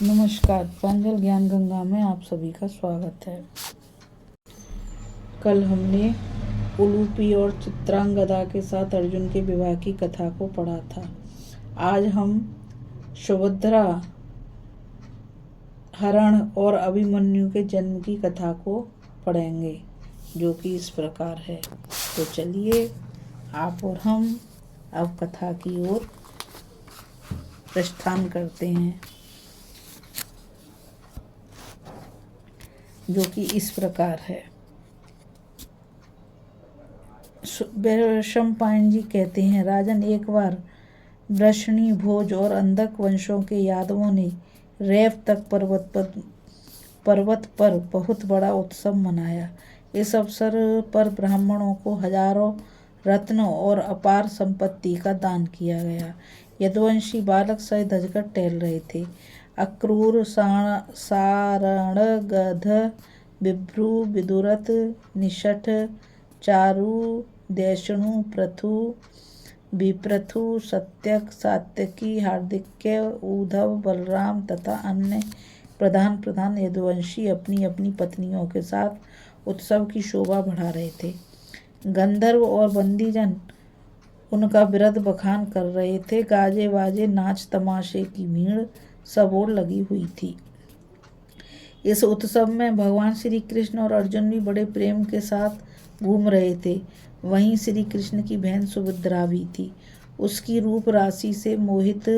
नमस्कार, प्रांजल ज्ञान गंगा में आप सभी का स्वागत है। कल हमने उलूपी और चित्रांगदा के साथ अर्जुन के विवाह की कथा को पढ़ा था। आज हम सुभद्रा, हरण और अभिमन्यु के जन्म की कथा को पढ़ेंगे, जो कि इस प्रकार है। तो चलिए आप और हम अब कथा की ओर प्रस्थान करते हैं, जो कि इस प्रकार है। वैशंपायन जी कहते हैं, राजन, एक बार वृषणी, भोज और अंधक वंशों के यादवों ने रेवतक पर्वत पर बहुत बड़ा उत्सव मनाया। इस अवसर पर ब्राह्मणों को हजारों रत्न और अपार संपत्ति का दान किया गया। यदुवंशी बालक सज धजकर टहल रहे थे। अक्रूर, सारणगध, बिभ्रू, विदुरथ, निषठ, चारु, देशणु, पृथु, विप्रथु, सत्यक, सात्यकी, हार्दिक्य, उद्धव, बलराम तथा अन्य प्रधान यदुवंशी अपनी अपनी पत्नियों के साथ उत्सव की शोभा बढ़ा रहे थे। गंधर्व और बंदीजन उनका बिरद बखान कर रहे थे। गाजे बाजे, नाच तमाशे की भीड़ सब ओर लगी हुई थी। इस उत्सव में भगवान श्री कृष्ण और अर्जुन भी बड़े प्रेम के साथ घूम रहे थे। वहीं श्री कृष्ण की बहन सुभद्रा भी थी। उसकी रूप राशि से मोहित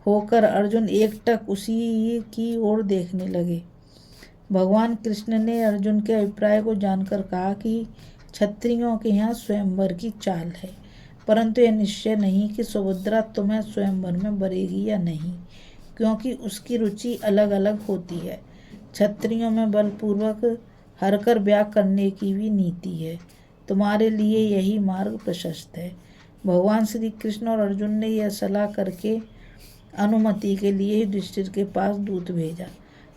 होकर अर्जुन एकटक उसी की ओर देखने लगे। भगवान कृष्ण ने अर्जुन के अभिप्राय को जानकर कहा कि क्षत्रियों के यहाँ स्वयंवर की चाल है, परंतु यह निश्चय नहीं कि सुभद्रा तुम्हें स्वयंवर में वरेगी या नहीं, क्योंकि उसकी रुचि अलग अलग होती है। क्षत्रियों में बलपूर्वक हरकर ब्याह करने की भी नीति है। तुम्हारे लिए यही मार्ग प्रशस्त है। भगवान श्री कृष्ण और अर्जुन ने यह सलाह करके अनुमति के लिए युधिष्ठिर के पास दूत भेजा।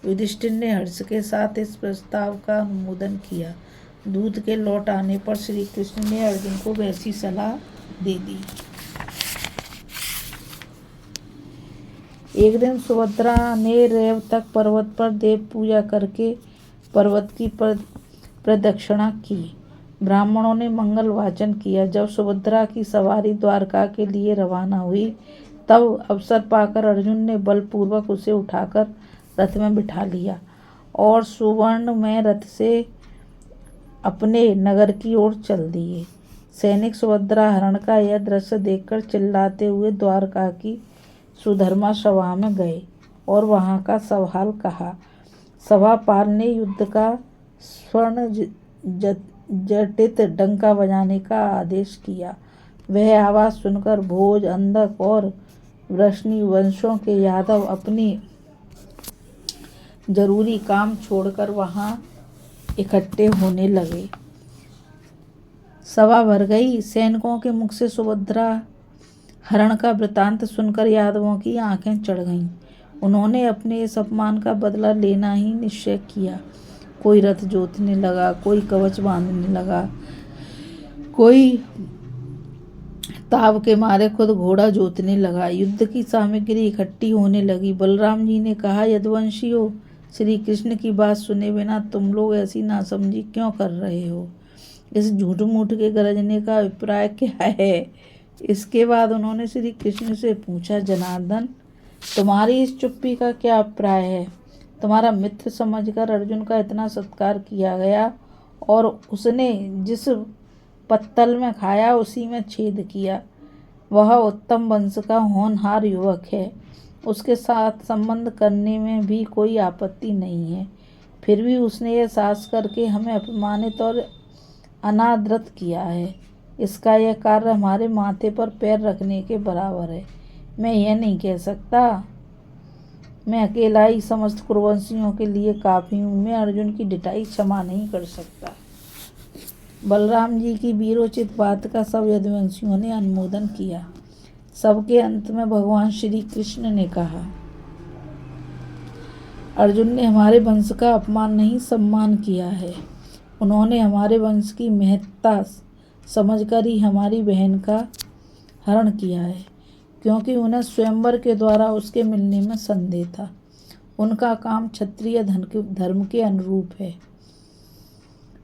युधिष्ठिर ने हर्ष के साथ इस प्रस्ताव का अनुमोदन किया। दूत के लौट आने पर श्री कृष्ण ने अर्जुन को वैसी सलाह दे दी। एक दिन सुभद्रा ने रेवतक पर्वत पर देव पूजा करके पर्वत की प्रदक्षिणा की। ब्राह्मणों ने मंगल वाचन किया। जब सुभद्रा की सवारी द्वारका के लिए रवाना हुई, तब अवसर पाकर अर्जुन ने बलपूर्वक उसे उठाकर रथ में बिठा लिया और सुवर्ण में रथ से अपने नगर की ओर चल दिए। सैनिक सुभद्रा हरण का यह दृश्य देखकर चिल्लाते हुए द्वारका की सुधर्मा सभा में गए और वहां का सवाल कहा। सभापाल ने युद्ध का स्वर्ण जटित डंका बजाने का आदेश किया। वह आवाज सुनकर भोज, अंधक और वृषणी वंशों के यादव अपनी जरूरी काम छोड़कर वहां इकट्ठे होने लगे। सभा भर गई। सैनिकों के मुख से सुभद्रा हरण का वृतांत सुनकर यादवों की आंखें चढ़ गईं। उन्होंने अपने इस अपमान का बदला लेना ही निश्चय किया। कोई रथ जोतने लगा, कोई कवच बांधने लगा, कोई ताव के मारे खुद घोड़ा जोतने लगा। युद्ध की सामग्री इकट्ठी होने लगी। बलराम जी ने कहा, यदुवंशियों, श्री कृष्ण की बात सुने बिना तुम लोग ऐसी नासमझी क्यों कर रहे हो? इस झूठ मूठ के गरजने का अभिप्राय क्या है? इसके बाद उन्होंने श्री कृष्ण से पूछा, जनार्दन, तुम्हारी इस चुप्पी का क्या अभिप्राय है? तुम्हारा मित्र समझकर अर्जुन का इतना सत्कार किया गया और उसने जिस पत्तल में खाया उसी में छेद किया। वह उत्तम वंश का होनहार युवक है। उसके साथ संबंध करने में भी कोई आपत्ति नहीं है। फिर भी उसने यह साहस करके हमें अपमानित और अनादृत किया है। इसका यह कार्य हमारे माथे पर पैर रखने के बराबर है। मैं यह नहीं कह सकता मैं अकेला ही समस्त कुरुवंशियों के लिए काफी हूँ। मैं अर्जुन की ढिठाई क्षमा नहीं कर सकता। बलराम जी की वीरोचित बात का सब यदुवंशियों ने अनुमोदन किया। सबके अंत में भगवान श्री कृष्ण ने कहा, अर्जुन ने हमारे वंश का अपमान नहीं, सम्मान किया है। उन्होंने हमारे वंश की महत्ता समझकर ही हमारी बहन का हरण किया है। क्योंकि उन्हें स्वयंवर के द्वारा उसके मिलने में संदेह था। उनका काम क्षत्रिय धर्म के अनुरूप है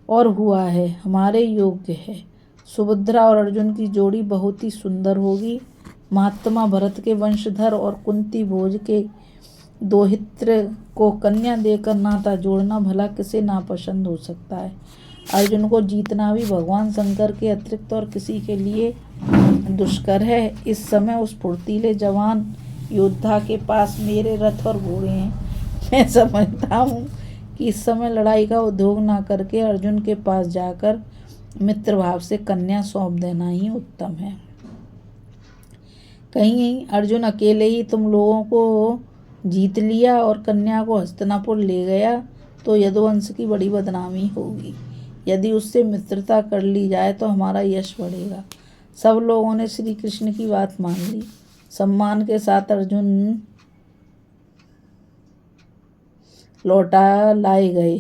और हुआ है, हमारे योग्य है। सुभद्रा और अर्जुन की जोड़ी बहुत ही सुंदर होगी। महात्मा भरत के वंशधर और कुंती भोज के दोहित्र को कन्या देकर नाता जोड़ना भला किसे नापसंद हो सकता है। अर्जुन को जीतना भी भगवान शंकर के अतिरिक्त और किसी के लिए दुष्कर है। इस समय उस फुर्तीले जवान योद्धा के पास मेरे रथ और घोड़े हैं। मैं समझता हूँ कि इस समय लड़ाई का उद्योग ना करके अर्जुन के पास जाकर मित्र भाव से कन्या सौंप देना ही उत्तम है। कहीं अर्जुन अकेले ही तुम लोगों को जीत लिया और कन्या को हस्तिनापुर ले गया तो यदुवंश की बड़ी बदनामी होगी। यदि उससे मित्रता कर ली जाए तो हमारा यश बढ़ेगा। सब लोगों ने श्री कृष्ण की बात मान ली। सम्मान के साथ अर्जुन लौटा लाए गए।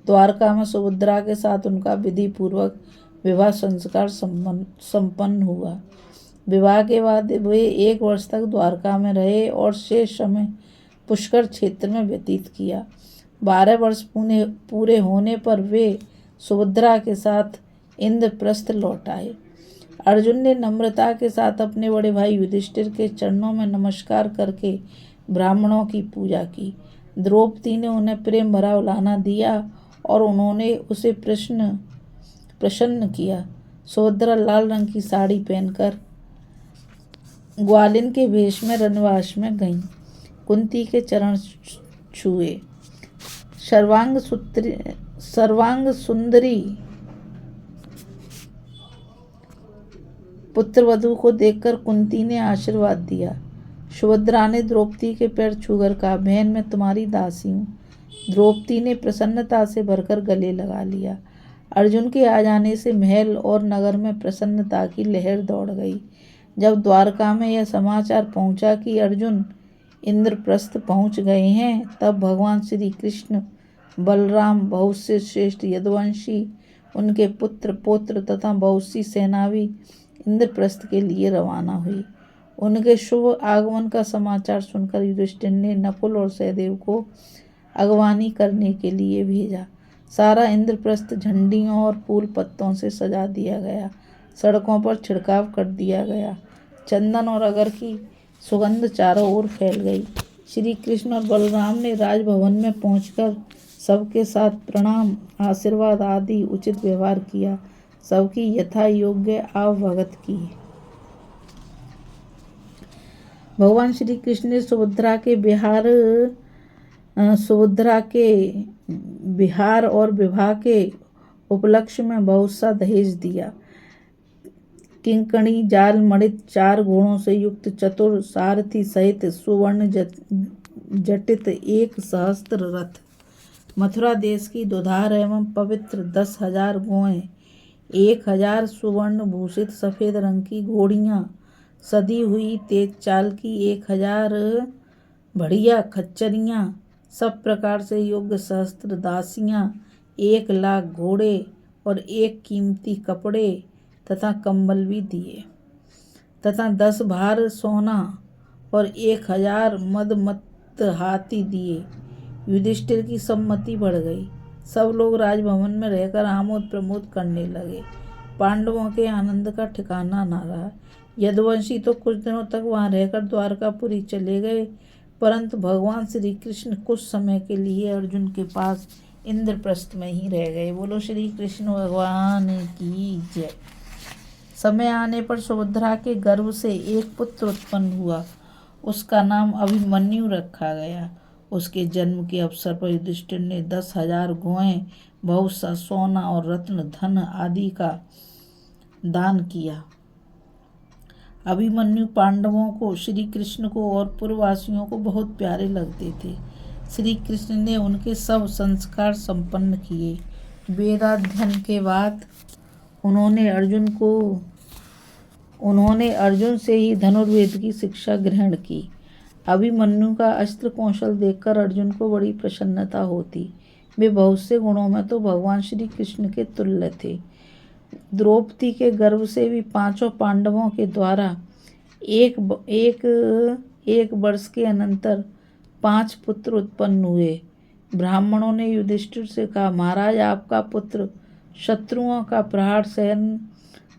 द्वारका में सुभद्रा के साथ उनका विधि पूर्वक विवाह संस्कार संपन्न हुआ। विवाह के बाद वे 1 वर्ष तक द्वारका में रहे और शेष समय पुष्कर क्षेत्र में व्यतीत किया। 12 वर्ष पूरे होने पर वे सुभद्रा के साथ इंद्रप्रस्थ लौट आए। अर्जुन ने नम्रता के साथ अपने बड़े भाई युधिष्ठिर के चरणों में नमस्कार करके ब्राह्मणों की पूजा की। द्रौपदी ने उन्हें प्रेम भरा उलाहना दिया और उन्होंने उसे प्रसन्न किया। सुभद्रा लाल रंग की साड़ी पहनकर ग्वालिन के वेश में रनवास में गईं। कुंती के चरण छुए। सर्वांग सुंदरी पुत्रवधू को देखकर कुंती ने आशीर्वाद दिया। सुभद्रा ने द्रौपदी के पैर छूकर कहा, बहन मैं तुम्हारी दासी हूँ। द्रौपदी ने प्रसन्नता से भरकर गले लगा लिया। अर्जुन के आ जाने से महल और नगर में प्रसन्नता की लहर दौड़ गई। जब द्वारका में यह समाचार पहुंचा कि अर्जुन इंद्रप्रस्थ पहुंच गए हैं, तब भगवान श्री कृष्ण, बलराम, बहुत से श्रेष्ठ यदुवंशी, उनके पुत्र पौत्र तथा बहुत सी सेना भी इंद्रप्रस्थ के लिए रवाना हुई। उनके शुभ आगमन का समाचार सुनकर युधिष्ठिर ने नकुल और सहदेव को अगवानी करने के लिए भेजा। सारा इंद्रप्रस्थ झंडियों और फूल पत्तों से सजा दिया गया। सड़कों पर छिड़काव कर दिया गया। चंदन और अगर की सुगंध चारों ओर फैल गई। श्री कृष्ण और बलराम ने राजभवन में पहुंचकर सबके साथ प्रणाम, आशीर्वाद आदि उचित व्यवहार किया। सबकी यथा योग्य आवभगत की। भगवान श्री कृष्ण ने सुभद्रा के बिहार और विवाह के उपलक्ष्य में बहुत सा दहेज दिया। किंकणी जाल मणित 4 घोड़ों से युक्त चतुर सारथी सहित सुवर्ण जटित 1 सहस्त्र रथ, मथुरा देश की दुधार एवं पवित्र 10,000 गौएं, 1,000 सुवर्ण भूषित सफेद रंग की घोड़ियां, सदी हुई तेज चाल की 1,000 बढ़िया खच्चरियां, सब प्रकार से योग्य सहस्त्र दासियां, 1 लाख घोड़े और 1 कीमती कपड़े तथा कंबल भी दिए, तथा 10 भार सोना और 1,000 मदमत्त हाथी दिए। युधिष्ठिर की सम्मति बढ़ गई। सब लोग राजभवन में रहकर आमोद प्रमोद करने लगे। पांडवों के आनंद का ठिकाना ना रहा। यदुवंशी तो कुछ दिनों तक वहां रहकर द्वारकापुरी चले गए, परंतु भगवान श्री कृष्ण कुछ समय के लिए अर्जुन के पास इंद्रप्रस्थ में ही रह गए। बोलो श्री कृष्ण भगवान की जय। समय आने पर सुभद्रा के गर्भ से एक पुत्र उत्पन्न हुआ। उसका नाम अभिमन्यु रखा गया। उसके जन्म के अवसर पर युधिष्ठिर ने 10,000 गौएं, बहुत सा सोना और रत्न धन आदि का दान किया। अभिमन्यु पांडवों को, श्री कृष्ण को और पुरवासियों को बहुत प्यारे लगते थे। श्री कृष्ण ने उनके सब संस्कार संपन्न किए। वेदाध्ययन के बाद उन्होंने अर्जुन से ही धनुर्वेद की शिक्षा ग्रहण की। अभिमन्यु का अस्त्र कौशल देखकर अर्जुन को बड़ी प्रसन्नता होती। वे बहुत से गुणों में तो भगवान श्री कृष्ण के तुल्य थे। द्रौपदी के गर्भ से भी 5 पांडवों के द्वारा एक वर्ष के अनंतर 5 पुत्र उत्पन्न हुए। ब्राह्मणों ने युधिष्ठिर से कहा, महाराज, आपका पुत्र शत्रुओं का प्रहार सहन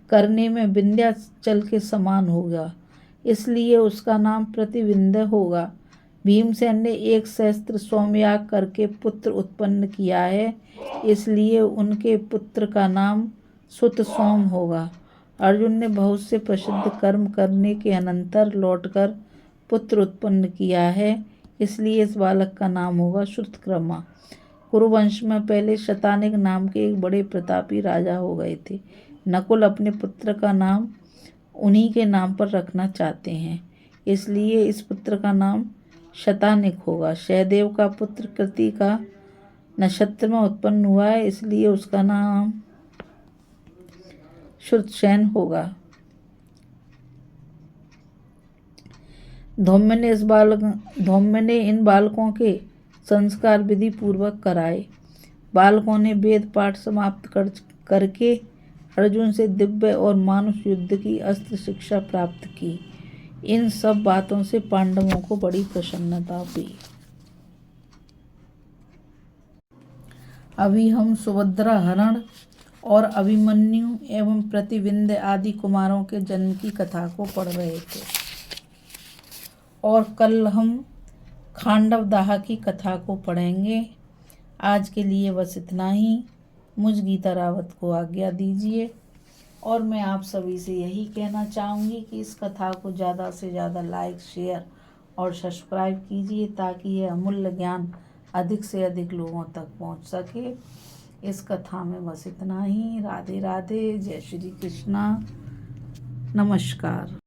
करने में विंध्याचल के समान होगा, इसलिए उसका नाम प्रतिविंध्य होगा। भीमसेन ने एक सहस्त्र सोमयाग करके पुत्र उत्पन्न किया है, इसलिए उनके पुत्र का नाम सुत सोम होगा। अर्जुन ने बहुत से प्रसिद्ध कर्म करने के अनंतर लौटकर पुत्र उत्पन्न किया है, इसलिए इस बालक का नाम होगा श्रुतकृमा। कुरुवंश में पहले शतानिक नाम के एक बड़े प्रतापी राजा हो गए थे। नकुल अपने पुत्र का नाम उन्हीं के नाम पर रखना चाहते हैं, इसलिए इस पुत्र का नाम शतानिक होगा। सहदेव का पुत्र कृति का नक्षत्र में उत्पन्न हुआ है, इसलिए उसका नाम श्रुतसेन होगा। धौम्य ने इन बालकों के संस्कार विधि पूर्वक कराए। बालकों ने वेद पाठ समाप्त करके अर्जुन से दिव्य और मानुष युद्ध की अस्त्र शिक्षा प्राप्त की। इन सब बातों से पांडवों को बड़ी प्रसन्नता हुई। अभी हम सुभद्रा हरण और अभिमन्यु एवं प्रतिविंध्य आदि कुमारों के जन्म की कथा को पढ़ रहे थे और कल हम खांडवदाह की कथा को पढ़ेंगे। आज के लिए बस इतना ही। मुझ गीता रावत को आज्ञा दीजिए और मैं आप सभी से यही कहना चाहूँगी कि इस कथा को ज़्यादा से ज़्यादा लाइक, शेयर और सब्सक्राइब कीजिए ताकि यह अमूल्य ज्ञान अधिक से अधिक लोगों तक पहुँच सके। इस कथा में बस इतना ही। राधे राधे, जय श्री कृष्णा, नमस्कार।